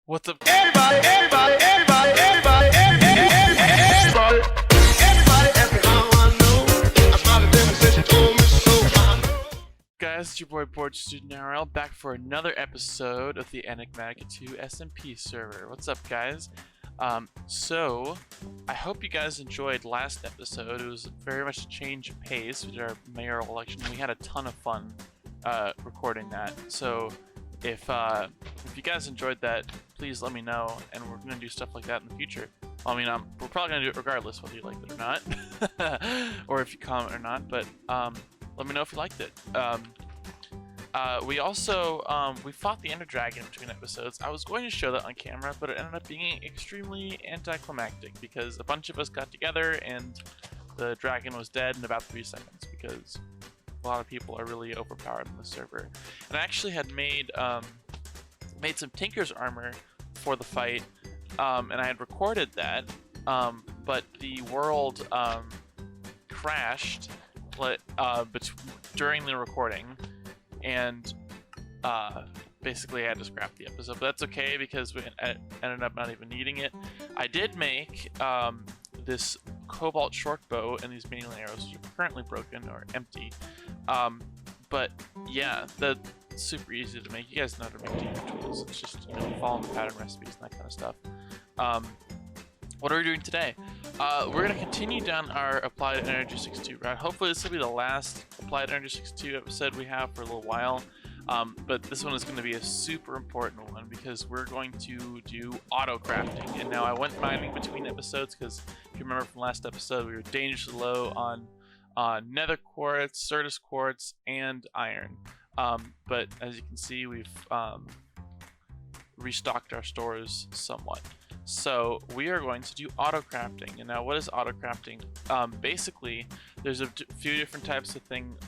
What's up? Everybody, everybody, everybody, everybody, everybody, every how I know. I started them since you told me so. I know. Guys, it's your boy Board Student RL back for another episode of the Enigmatica 2 SMP server. What's up, guys? So I hope you guys enjoyed last episode. It was very much a change of pace. We did our mayoral election. We had a ton of fun recording that. So if you guys enjoyed that, please let me know, and we're gonna do stuff like that in the future. I mean, we're probably gonna do it regardless whether you liked it or not, or if you comment or not. But let me know if you liked it. We also we fought the Ender Dragon between episodes. I was going to show that on camera, but it ended up being extremely anticlimactic because a bunch of us got together and the dragon was dead in about 3 seconds because a lot of people are really overpowered on the server. And I actually had made some Tinker's armor for the fight, and I had recorded that, but the world crashed during the recording, and basically I had to scrap the episode. But that's okay because we ended up not even needing it. I did make this cobalt short bow and these manual arrows, which are currently broken or empty. But yeah, that's super easy to make. You guys know how to make tinker tools. It's just, following the pattern recipes and that kind of stuff. What are we doing today? We're going to continue down our Applied Energistics 2 route. Hopefully this will be the last Applied Energistics 2 episode we have for a little while. But this one is going to be a super important one because we're going to do auto-crafting. And now I went mining between episodes because if you remember from last episode, we were dangerously low on nether quartz, Certus quartz, and iron. But as you can see, we've restocked our stores somewhat. So we are going to do auto-crafting. And now what is auto-crafting? Basically, there's a few different types of things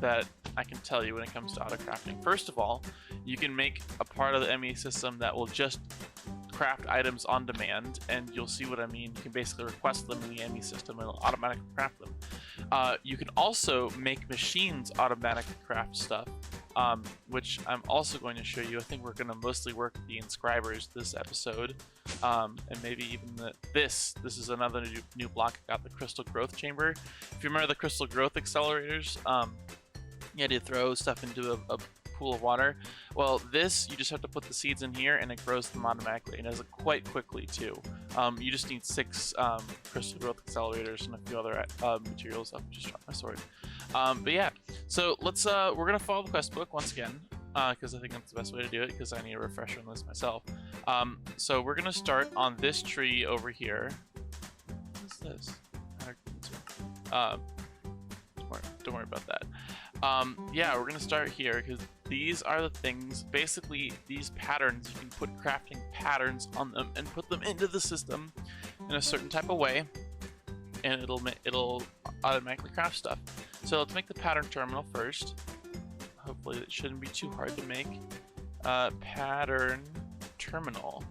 that I can tell you when it comes to auto-crafting. First of all, you can make a part of the ME system that will just craft items on demand, and you'll see what I mean. You can basically request them in the ME system and it'll automatically craft them. You can also make machines automatically craft stuff, which I'm also going to show you. I think we're going to mostly work with the inscribers this episode, and maybe even this is another new block. I got the crystal growth chamber. If you remember the crystal growth accelerators, you had to throw stuff into a pool of water. Well, this, you just have to put the seeds in here and it grows them automatically, and it does it quite quickly too. You just need 6 crystal growth accelerators and a few other materials. I'll just drop my sword. But yeah, so let's we're gonna follow the quest book once again because I think that's the best way to do it, because I need a refresher on this myself. So we're gonna start on this tree over here. What is this? Don't worry about that. Yeah, we're gonna start here because these are the things, basically these patterns, you can put crafting patterns on them and put them into the system in a certain type of way, and it'll automatically craft stuff. So let's make the pattern terminal first. Hopefully it shouldn't be too hard to make. Pattern terminal.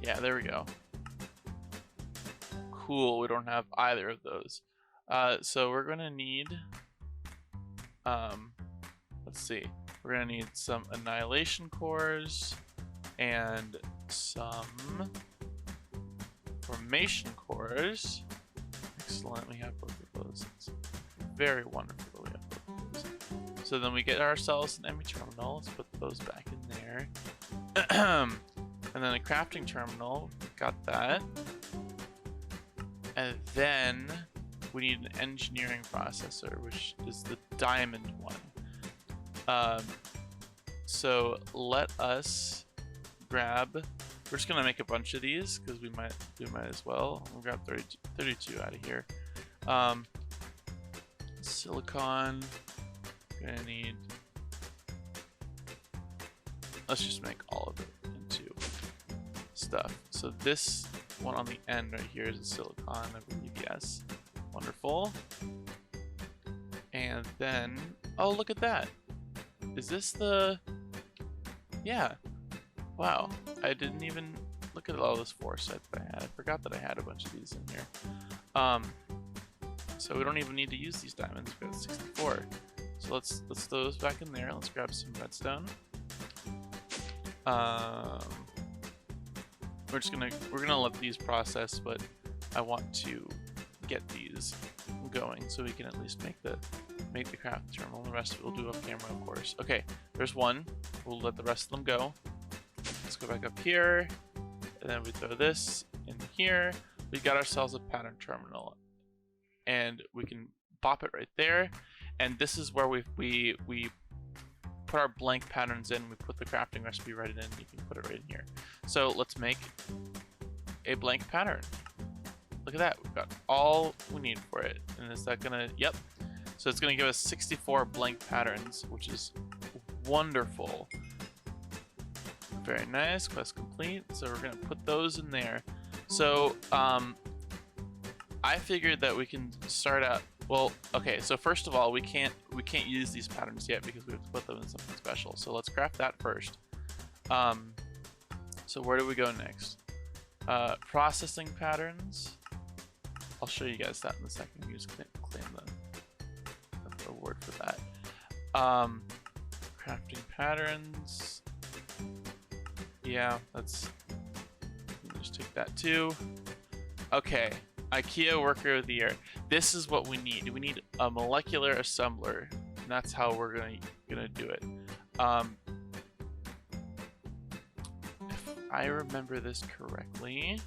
Yeah, there we go. Cool, we don't have either of those. So we're gonna need, let's see, we're gonna need some annihilation cores and some formation cores. Excellent, we have both of those. It's very wonderful that we have both of those. So then we get ourselves an ME terminal. Let's put those back in there. And then a crafting terminal, got that. And then we need an engineering processor, which is the diamond one. So let us grab, we're just gonna make a bunch of these because we might as well. We'll grab 32 out of here. Silicon, gonna need, let's just make all of it into stuff. So this one on the end right here is a silicon, I believe, yes. Wonderful. And then, oh, look at that. Is this the, yeah. Wow, I didn't even look at all this foresight that I had. I forgot that I had a bunch of these in here. So we don't even need to use these diamonds. We've got 64. So let's throw those back in there. Let's grab some redstone. We're gonna let these process, but I want to get these going so we can at least make the craft terminal. The rest of it we'll do off camera, of course. Okay, there's one. We'll let the rest of them go. Let's go back up here, and then we throw this in here. We got ourselves a pattern terminal, and we can pop it right there. And this is where we put our blank patterns in. We put the crafting recipe right in. You can put it right in here. So let's make a blank pattern. Look at that. We've got all we need for it. And is that gonna? Yep. So it's gonna give us 64 blank patterns, which is wonderful. Very nice. Quest complete. So we're gonna put those in there. So I figured that we can start out. Well, okay. So first of all, we can't use these patterns yet because we have to put them in something special. So let's craft that first. So where do we go next? Processing patterns. I'll show you guys that in a second. You just claim the word for that. Crafting patterns. Yeah, let's just take that too. Okay, IKEA Worker of the Year. This is what we need. We need a molecular assembler, and that's how we're gonna do it. If I remember this correctly,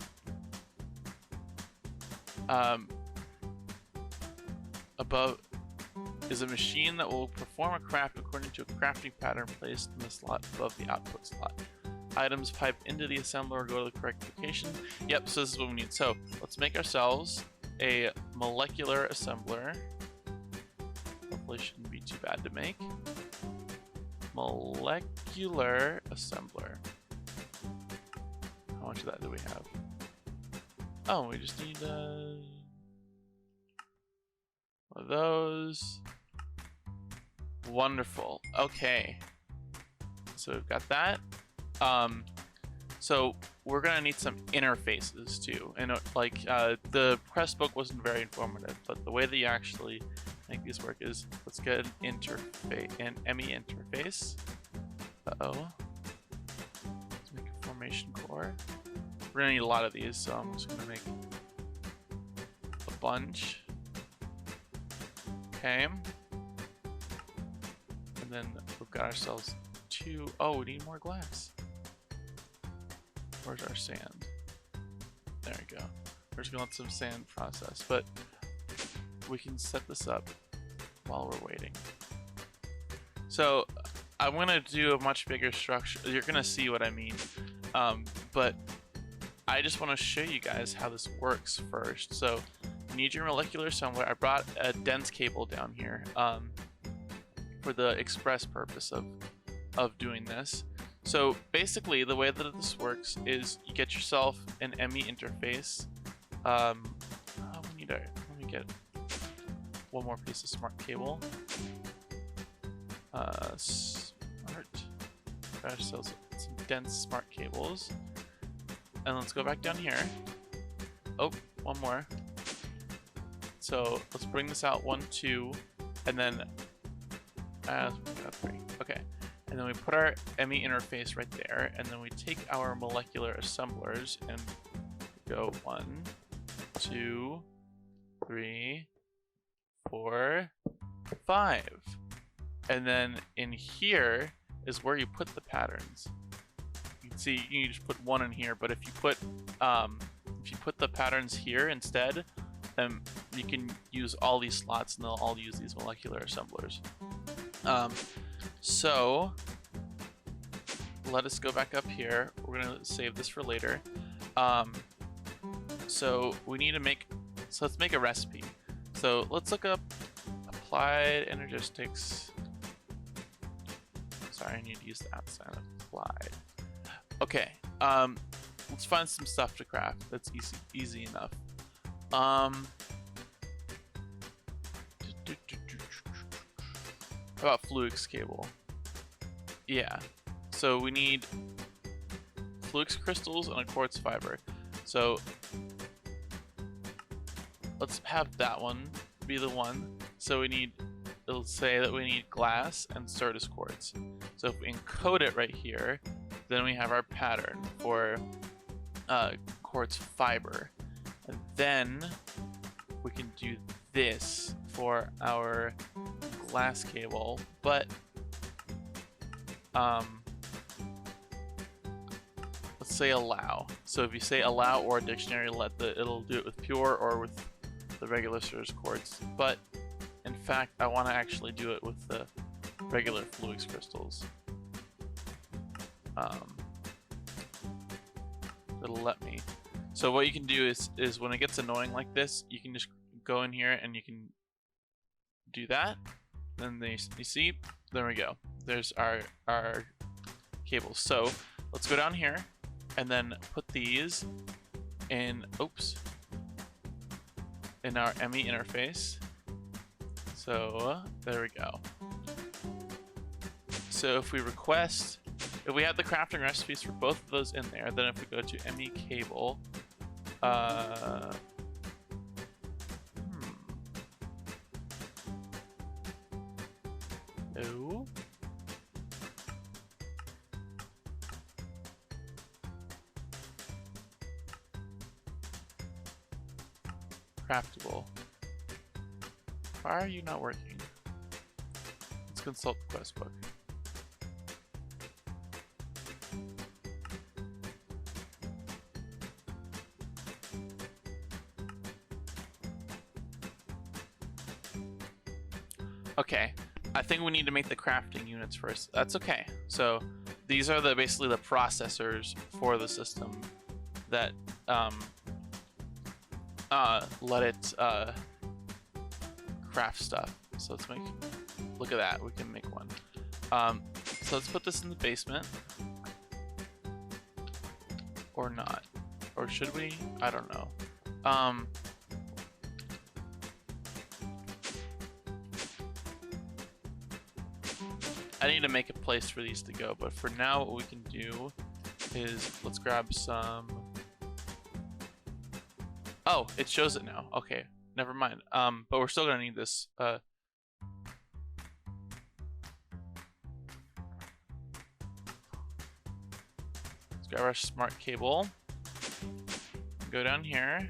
above is a machine that will perform a craft according to a crafting pattern placed in the slot above the output slot. Items pipe into the assembler or go to the correct location. Yep, so this is what we need. So let's make ourselves a molecular assembler. Hopefully shouldn't be too bad to make. Molecular assembler. How much of that do we have? Oh, we just need one of those. Wonderful. Okay. So we've got that. So we're gonna need some interfaces too, and like the quest book wasn't very informative, but the way that you actually make these work is let's get an interface, an ME interface. Let's make a formation core. We're gonna need a lot of these, so I'm just gonna make a bunch. Okay, and then we've got ourselves two. Oh, we need more glass. Where's our sand? There we go. We're just gonna let some sand process, but we can set this up while we're waiting. So I'm gonna do a much bigger structure. You're gonna see what I mean, but I just want to show you guys how this works first. So you need your molecular assembler. I brought a dense cable down here for the express purpose of doing this. So basically the way that this works is you get yourself an ME interface. Let me get one more piece of smart cable. Smart. Got ourselves some dense smart cables. And let's go back down here. Oh, one more. So let's bring this out 1, 2, and then 3. Okay. And then we put our ME interface right there, and then we take our molecular assemblers and go 1, 2, 3, 4, 5. And then in here is where you put the patterns. You can see you just put one in here, but if you put the patterns here instead, then you can use all these slots and they'll all use these molecular assemblers. So let us go back up here. We're gonna save this for later. So we need to let's make a recipe. So let's look up applied Energistics. Sorry, I need to use the @ applied. Okay, let's find some stuff to craft. That's easy enough. How about Fluix cable? Yeah. So we need Fluix crystals and a quartz fiber. So let's have that one be the one. So it'll say that we need glass and Certus quartz. So if we encode it right here, Then we have our pattern for quartz fiber. And then we can do this for our glass cable, but let's say allow. So if you say allow or a dictionary, it'll do it with pure or with the regular source quartz. But in fact, I want to actually do it with the regular fluix crystals. It'll let me. So what you can do is when it gets annoying like this, you can just go in here and you can do that. Then you see, there we go. There's our cables. So let's go down here and then put these in, in our ME interface. So there we go. So if we request, if we have the crafting recipes for both of those in there, then if we go to ME cable, no. Craftable. Why are you not working? Let's consult the quest book. Okay, I think we need to make the crafting units first. That's okay. So these are basically the processors for the system that let it craft stuff. So let's look at that. We can make one. So let's put this in the basement, or not, or should we? I don't know. I need to make a place for these to go, but for now what we can do is let's grab some. Oh, it shows it now. Okay, never mind. But we're still gonna need this. Let's grab our smart cable. Go down here.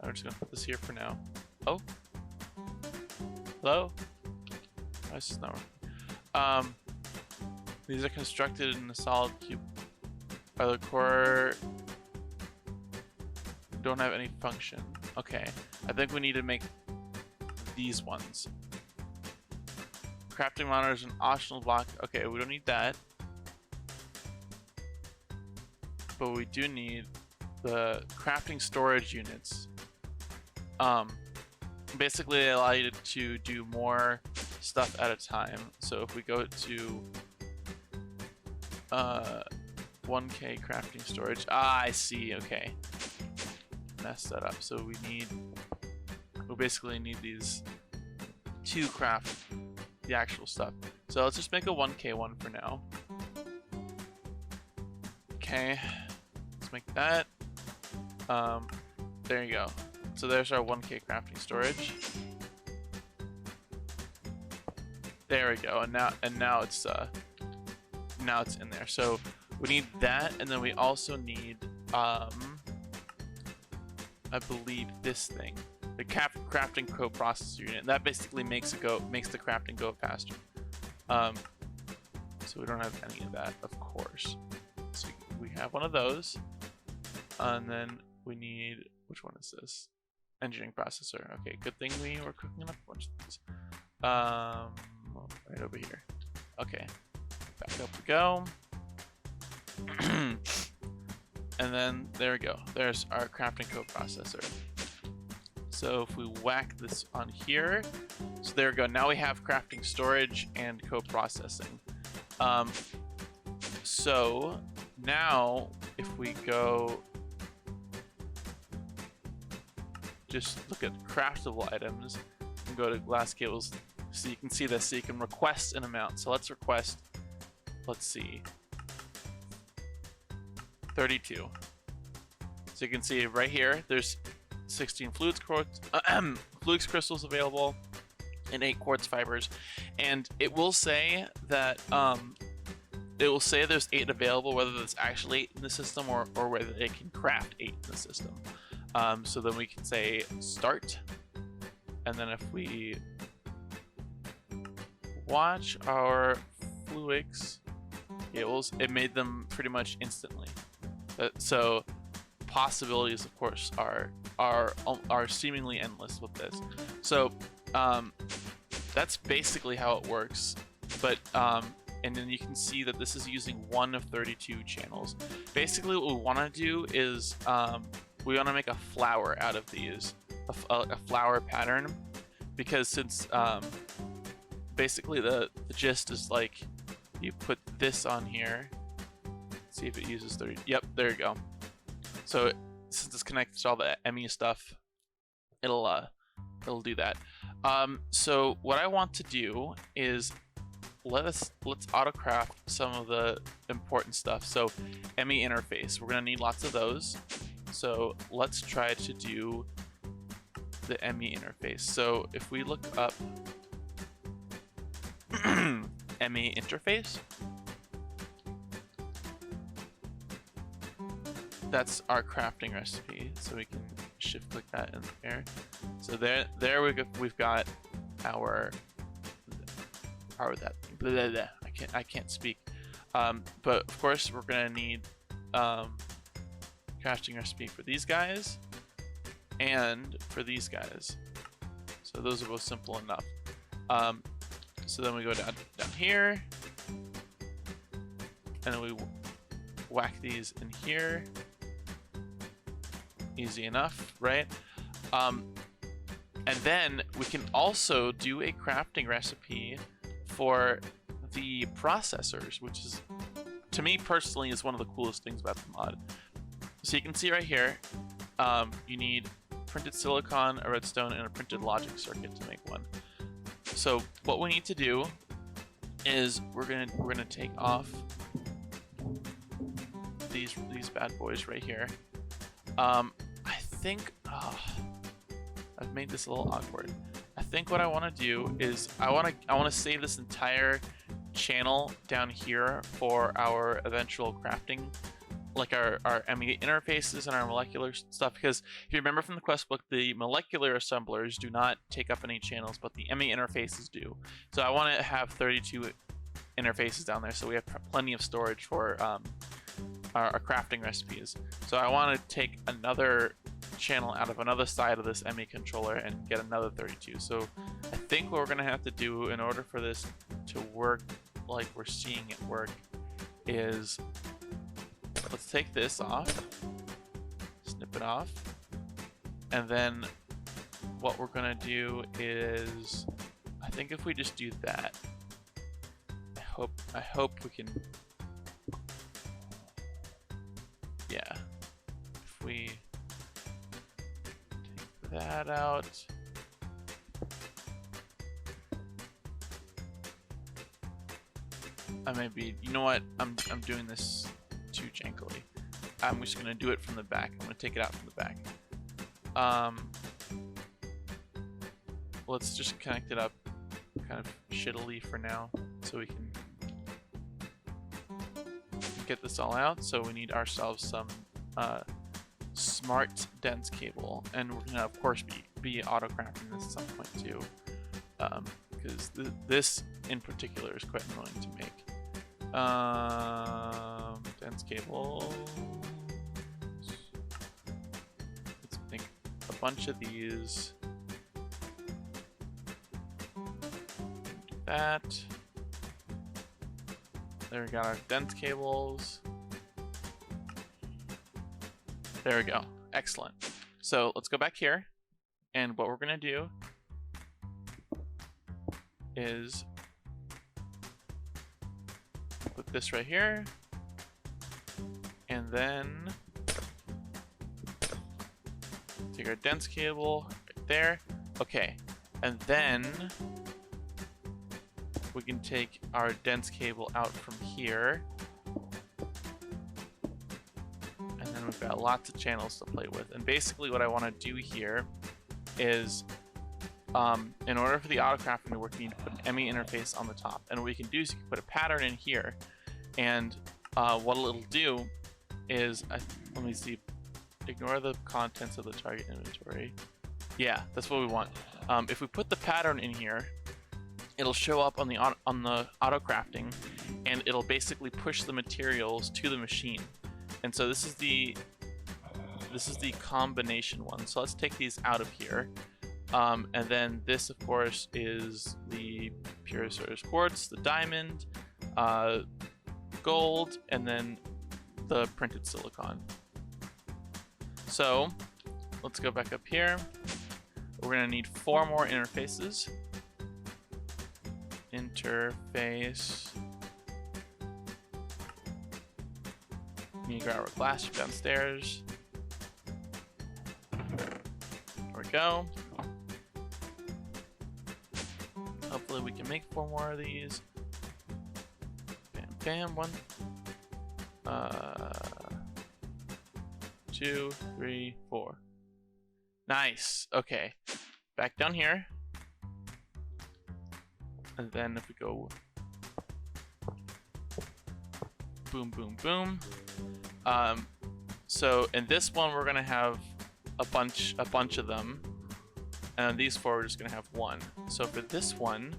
I'm just gonna put this here for now. Oh. Hello? Oh, this is not working. These are constructed in a solid cube. The core don't have any function. Okay, I think we need to make these ones. Crafting monitor is an optional block. Okay, we don't need that. But we do need the crafting storage units. Basically, they allow you to do more stuff at a time. So if we go to 1K crafting storage, I see. Okay, messed that up. So we basically need these to craft the actual stuff. So let's just make a 1K one for now. Okay, let's make that. There you go. So there's our 1K crafting storage. There we go, and now it's in there. So we need that, and then we also need I believe this thing, the crafting co-processor unit. And that basically makes the crafting go faster. So we don't have any of that, of course. So we have one of those, and then we need, which one is this? Engineering processor. Okay, good thing we were cooking up a bunch of these. Right over here. Okay, back up we go. And then there we go. There's our crafting co-processor. So if we whack this on here, so there we go. Now we have crafting storage and co-processing. So now if we go, just look at craftable items and go to glass cables, so you can see this. So you can request an amount. So let's request, let's see, 32. So you can see right here, there's 16 fluix crystals available. and 8 quartz fibers, and it will say that there's 8 available, whether there's actually 8 in the system or whether it can craft 8 in the system. So then we can say start, and then if we watch our fluics, it made them pretty much instantly. So possibilities, of course, are seemingly endless with this. So that's basically how it works. But and then you can see that this is using 1 of 32 channels. Basically, what we want to do is we want to make a flower out of these, a flower pattern, because since basically the gist is like you put this on here. Let's see if it uses 30. Yep, there you go. So since it's connected to all the ME stuff, it'll do that. So what I want to do is let's autocraft some of the important stuff. So ME interface, we're gonna need lots of those. So let's try to do the ME interface. So if we look up ME interface, that's our crafting recipe. So we can shift click that in there. So there we've got our that blah, blah, blah. I can't speak. But of course we're gonna need crafting recipe for these guys and for these guys. So those are both simple enough. So then we go down here, and then we whack these in here. Easy enough, right? And then we can also do a crafting recipe for the processors, which is, to me personally, is one of the coolest things about the mod. So you can see right here, you need printed silicon, a redstone, and a printed logic circuit to make one. So what we need to do is we're gonna take off these bad boys right here. I think I've made this a little awkward. I think what I want to do is I want to save this entire channel down here for our eventual crafting, like our ME interfaces and our molecular stuff, because if you remember from the quest book, the molecular assemblers do not take up any channels, but the ME interfaces do. So I want to have 32 interfaces down there, so we have plenty of storage for our crafting recipes. So I want to take another channel out of another side of this ME controller and get another 32. So I think what we're going to have to do in order for this to work like we're seeing it work is, let's take this off, snip it off, and then what we're going to do is, I think if we just do that, I hope we can, yeah, if we take that out, I may be, you know what, I'm doing this too jankily. I'm just gonna do it from the back. I'm gonna take it out from the back. Let's just connect it up kind of shittily for now, so we can get this all out. So we need ourselves some smart dense cable, and we're gonna of course be auto-crafting this at some point too, because this in particular is quite annoying to make. Dense cable. Let's make a bunch of these. Do that. There we got our dense cables. There we go. Excellent. So let's go back here, and what we're gonna do is put this right here, and then take our dense cable right there. Okay, and then we can take our dense cable out from here, and then we've got lots of channels to play with. And basically what I want to do here is in order for the autocrafting to work, you need to put an ME interface on the top. And what you can do is you can put a pattern in here, and what it'll do is, let me see, ignore the contents of the target inventory. Yeah, that's what we want. If we put the pattern in here, it'll show up on the autocrafting, and it'll basically push the materials to the machine. And so this is the combination one. So let's take these out of here. And then this, of course, is the pure source quartz, the diamond, gold, and then the printed silicon. So let's go back up here. We're going to need 4 more interfaces. Interface. We grab our glass downstairs. There we go. Hopefully we can make 4 more of these. Bam, bam. 1, 2, 3, 4. Nice. Okay. Back down here. And then if we go boom, boom, boom. So in this one we're gonna have a bunch of them, and these 4 we're just gonna have 1. So for this one,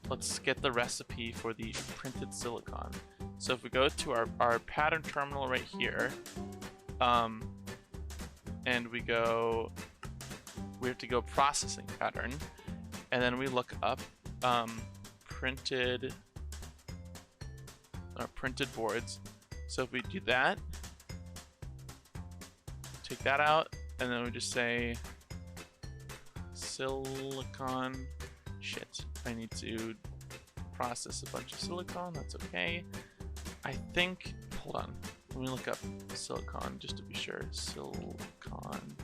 let's get the recipe for the printed silicon. So if we go to our pattern terminal right here, and we have to go processing pattern, and then we look up printed boards. So if we do that, take that out, and then we just say silicon. Shit, I need to process a bunch of silicon. That's okay. I think, hold on, let me look up silicon just to be sure. Silicon.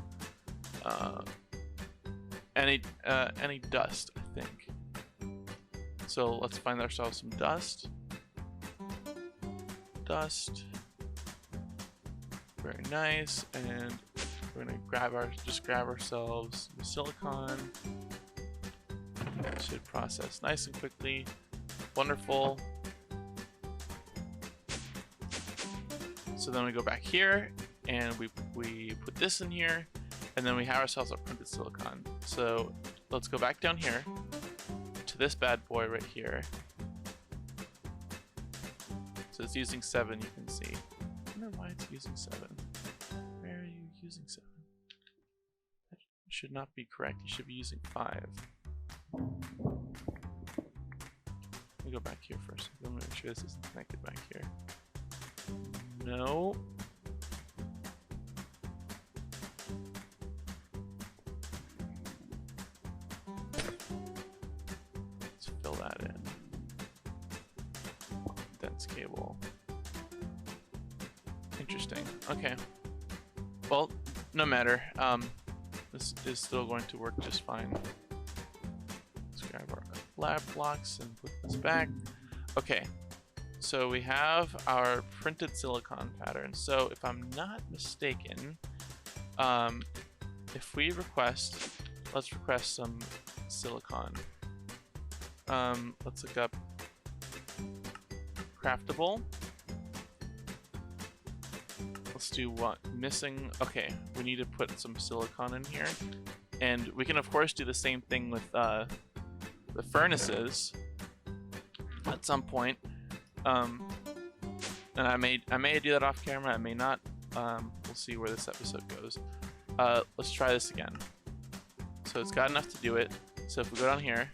Any dust, I think. So let's find ourselves some dust. Dust. Very nice. And we're gonna grab ourselves some silicon. That should process nice and quickly. Wonderful. So then we go back here and we put this in here, and then we have ourselves a printed silicon. So let's go back down here to this bad boy right here. So it's using 7, you can see. I wonder why it's using 7. Where are you using 7? That should not be correct. You should be using 5. Let me go back here first. Let me make sure this isn't connected back here. No. Let's fill that in. Dense cable. Interesting. Okay. Well, no matter. This is still going to work just fine. Let's grab our lab blocks and put this back. Okay. So we have our printed silicon pattern. So if I'm not mistaken, if we let's request some silicon. Let's look up craftable. Let's do what? Missing. Okay, we need to put some silicon in here. And we can of course do the same thing with the furnaces at some point. And I may do that off camera, I may not. We'll see where this episode goes. Let's try this again. So it's got enough to do it. So if we go down here,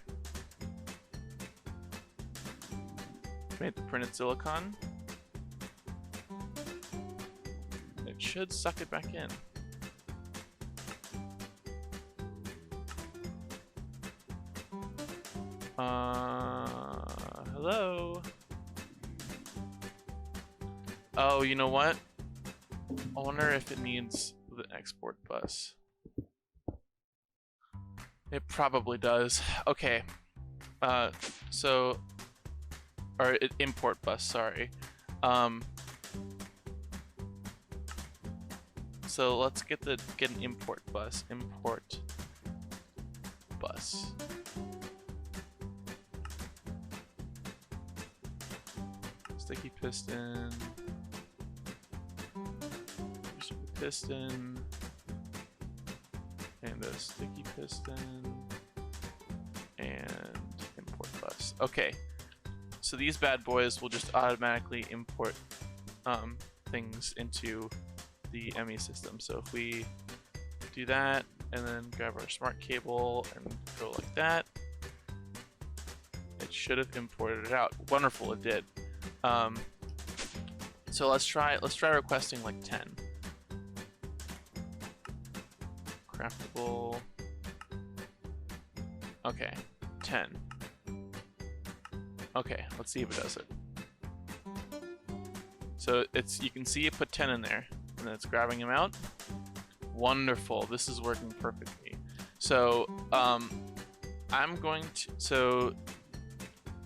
made the printed silicon, it should suck it back in. Hello? Oh, you know what? I wonder if it needs the export bus. It probably does. Okay. Import bus, sorry. So let's get an import bus. Import bus. Sticky piston. Piston. And a sticky piston. And import bus. Okay. So these bad boys will just automatically import things into the ME system. So if we do that and then grab our smart cable and go like that, it should have imported it out. Wonderful, it did. So let's try requesting like 10. Craftable. Okay, 10. Okay, let's see if it does it. So you can see it put 10 in there, and then it's grabbing them out. Wonderful, this is working perfectly. So so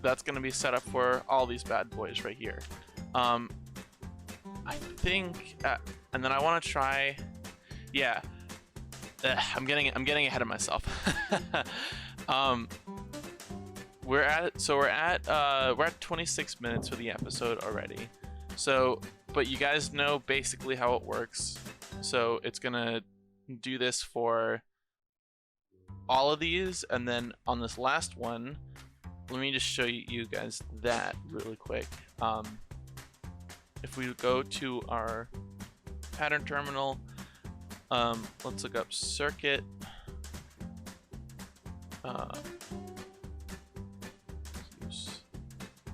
that's going to be set up for all these bad boys right here. I think, and then I want to try, yeah. I'm getting ahead of myself. We're at 26 minutes for the episode already. So, but you guys know basically how it works. So it's gonna do this for all of these, and then on this last one, let me just show you guys that really quick. If we go to our pattern terminal, let's look up circuit.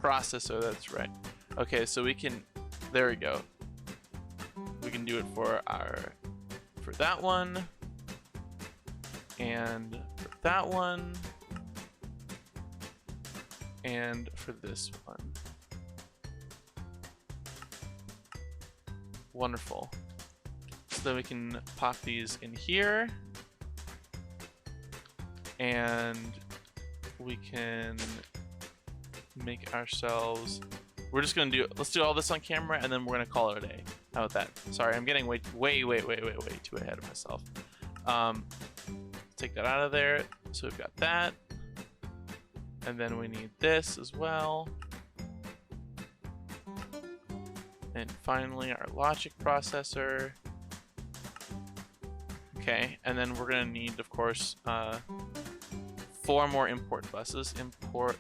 Processor, that's right. Okay, so we can, there we go. We can do it for that one, and for that one, and for this one. Wonderful. So then we can pop these in here, and we can make ourselves, we're just gonna let's do all this on camera, and then we're gonna call it a day. How about that? Sorry, I'm getting way too ahead of myself. Take that out of there. So we've got that, and then we need this as well. And finally, our logic processor. Okay, and then we're gonna need, of course, 4 more import buses. Import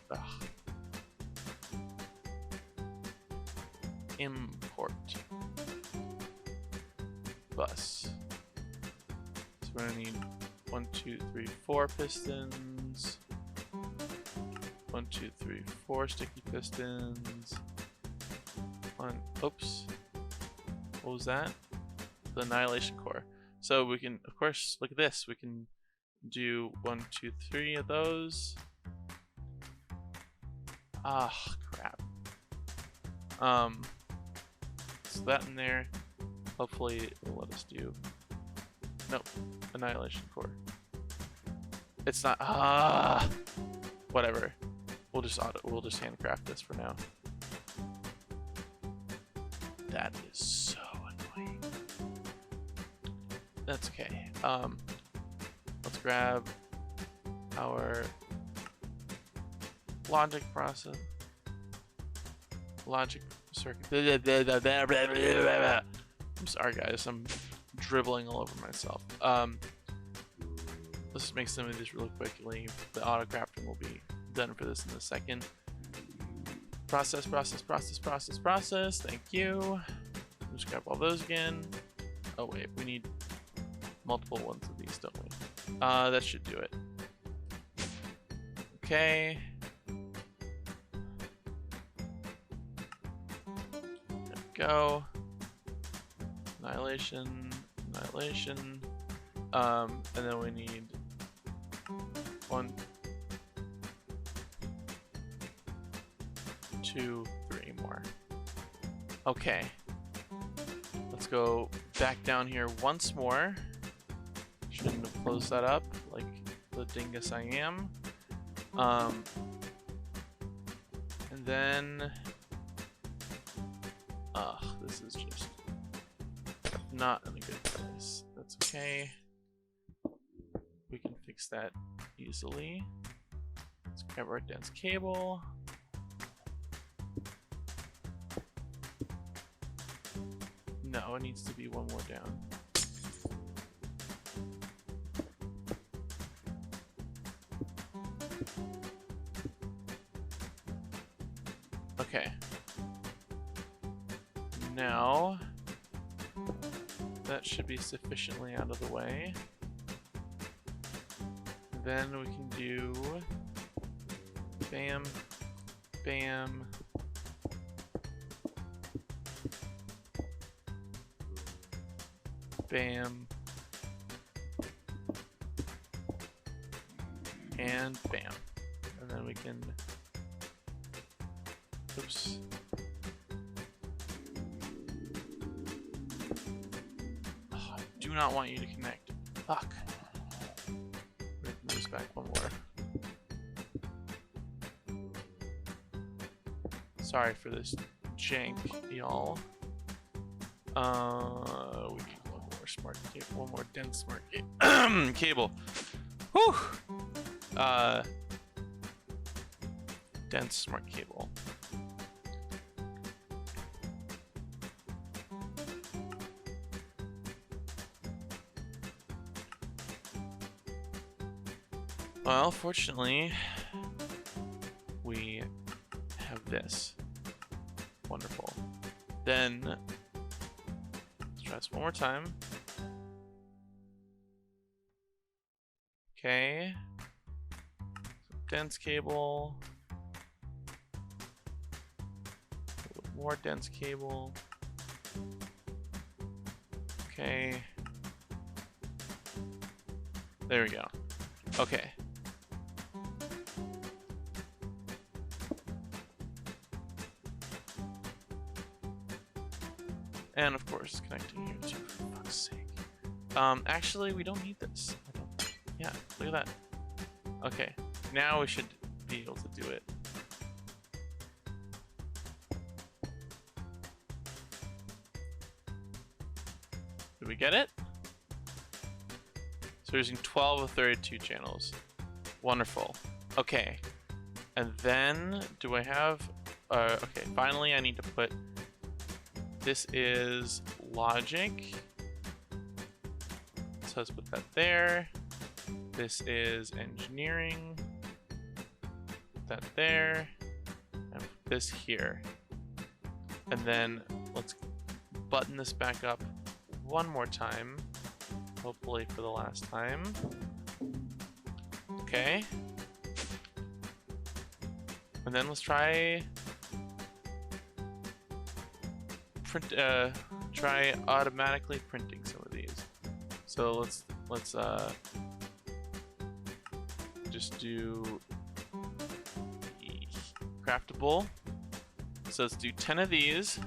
bus. So we're gonna need 1, 2, 3, 4 pistons. 1, 2, 3, 4 sticky pistons. Oops. What was that? The annihilation core. So we can, of course, look at this. We can do 1, 2, 3 of those. Ah, crap. So that in there. Hopefully it will let us do. Nope. Annihilation core. It's not. Whatever. We'll just handcraft this for now. That is so annoying. That's okay. Let's grab our logic process. Logic circuit. I'm sorry, guys. I'm dribbling all over myself. Let's just make some of these really quickly. The autocrafting will be done for this in a second. Process. Thank you. Just grab all those again. Oh wait, we need multiple ones of these, don't we? That should do it. Okay. There we go. Annihilation. And then we need 1, 2, 3 more. Okay. Let's go back down here once more. Shouldn't have closed that up like the dingus I am. And then this is just not in a good place. That's okay. We can fix that easily. Let's grab our dense cable. No, it needs to be one more down. Okay. Now, that should be sufficiently out of the way. Then we can do bam, bam, bam, and bam. And then we can, oops. Oh, I do not want you to connect. Fuck. Move this back one more. Sorry for this jank, y'all. We need one more smart cable, one more dense smart cable. Whew. Dense smart cable. Well, fortunately, we have this. Wonderful. Then, let's try this one more time. Okay. Dense cable. A little more dense cable. Okay. There we go. Okay. And of course, connecting here too, for fuck's sake. Actually, we don't need this. Yeah, look at that. Okay, now we should be able to do it. Did we get it? So we're using 12 of 32 channels. Wonderful. Okay, and then do I have? Okay, finally, I need to put. This is logic. So let's put that there. This is engineering. Put that there. And put this here. And then let's button this back up one more time. Hopefully for the last time. Okay. And then let's try try automatically printing some of these. So let's just do craftable. So let's do 10 of these.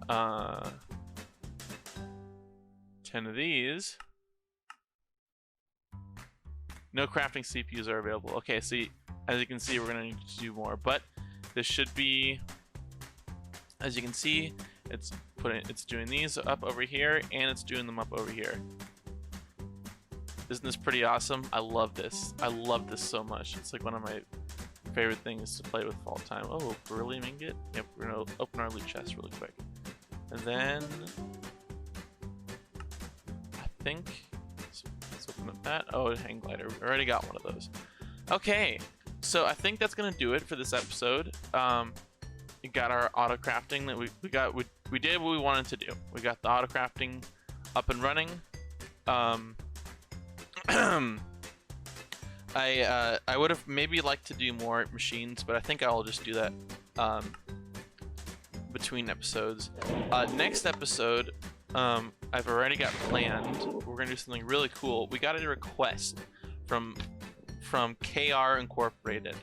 10 of these. No crafting CPUs are available. Okay, so as you can see, we're gonna need to do more, but this should be. As you can see, it's doing these up over here, and it's doing them up over here. Isn't this pretty awesome? I love this. I love this so much. It's like one of my favorite things to play with all the time. Oh, beryllium ingot. Yep, we're gonna open our loot chest really quick, and then I think let's open up that. Oh, hang glider. We already got one of those. Okay, so I think that's gonna do it for this episode. We got our auto crafting that we did what we wanted to do. We got the auto crafting up and running. I would have maybe liked to do more machines, but I think I'll just do that between episodes. Next episode, I've already got planned. We're gonna do something really cool. We got a request from KR Incorporated.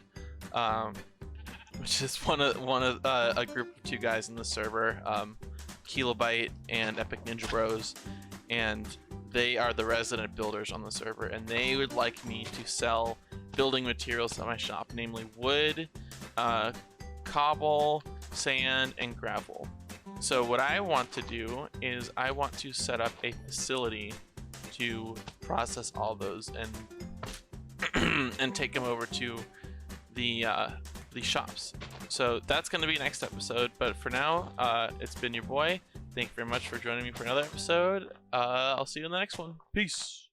Which is one of a group of two guys in the server, Kilobyte and Epic Ninja Bros, and they are the resident builders on the server, and they would like me to sell building materials at my shop, namely wood, cobble, sand, and gravel. So what I want to do is I want to set up a facility to process all those and and take them over to the shops. So that's going to be next episode. But for now, it's been your boy. Thank you very much for joining me for another episode. I'll see you in the next one. Peace.